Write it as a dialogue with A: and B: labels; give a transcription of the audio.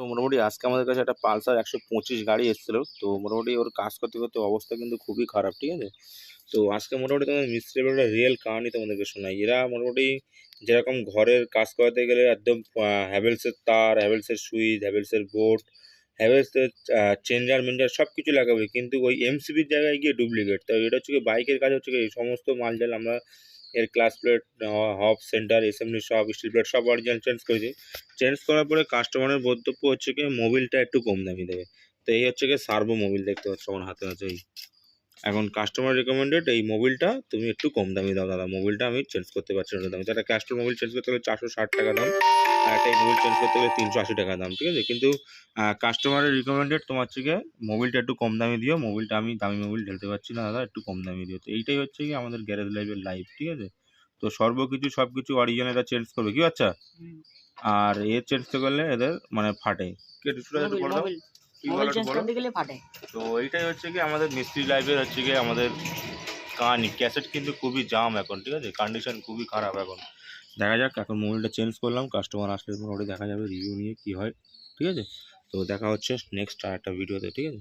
A: তো মোটামুটি আজকে আমাদের কাছে একটা পালসার 125 গাড়ি এসেছিল। তো মোটামুটি ওর কাজ করতে করতে অবস্থা কিন্তু খুবই খারাপ, ঠিক আছে। তো আজকে মোটামুটি তোমাদের মিস্ত্রি একটা রিয়েল কাহানি তোমাদেরকে শোনাই। এরা মোটামুটি যেরকম ঘরের কাজ করাতে গেলে একদম হ্যাভেলসের তার, হ্যাভেলসের সুইচ, হ্যাভেলসের বোর্ড, হ্যাভেলসের চেঞ্জার মেঞ্জার সব কিছু লাগাবে, কিন্তু ওই এমসিবির জায়গায় গিয়ে ডুপ্লিকেট। তো এটা হচ্ছে কি বাইকের কাজ হচ্ছে কি এই সমস্ত মালজাল আমরা এর ক্লাস প্লেট, হব সেন্টার, এসএমডি সব, স্টিল প্লেট সব অরিজিনাল চেঞ্জ করেছি। চেঞ্জ করার পরে কাস্টমারের বক্তব্য হচ্ছে কি মোবিলটা একটু কম দামি দেবে। তো এই হচ্ছে কি সার্ভো মোবিল, দেখতে পাচ্ছ আমার হাতে আছে এই। এখন কাস্টমার রিকমেন্ডেড এই মোবিলটা তুমি একটু কম দামি দাও দাদা, মোবিলটা আমি চেঞ্জ করতে পারছি না দামি। একটা ক্যাস্টর মোবিল চেঞ্জ করতে গেলে 460 টাকা দাম, আর একটা মোবিল চেঞ্জ করতে গেলে 380 টাকা দাম, ঠিক আছে। কিন্তু কাস্টমারের রিকমেন্ডেড তোমার হচ্ছে গিয়ে মোবিলটা একটু কম দামি দিও, মোবিলটা আমি দামি মোবিল ঢেলতে পারছি না দাদা, একটু কম দামি দিও। তো এইটাই হচ্ছে কি আমাদের গ্যারেজ লাইফের লাইফ, ঠিক আছে। তো সর্বকিছু সব কিছু অরিজিনাল এরা চেঞ্জ করবে, কি বাচ্চা? আর এ চেঞ্জ করলে এদের মানে ফাটে। একটু বলে দাও কি বলো, একটু বলো। তো এইটাই হচ্ছে কি আমাদের মিস্ত্রি লাইফের হচ্ছে কি আমাদের কাহানি। ক্যাসেট কিন্তু খুবই জাম এখন, ঠিক আছে, কন্ডিশন খুবই খারাপ এখন। দেখা যাক, এখন মোবাইলটা চেঞ্জ করলাম, কাস্টমার আসলে মোটামুটি দেখা যাবে রিভিউ নিয়ে কি হয়, ঠিক আছে। তো দেখা হচ্ছে নেক্সট আর একটা ভিডিওতে, ঠিক আছে।